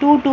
2 to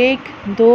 1 2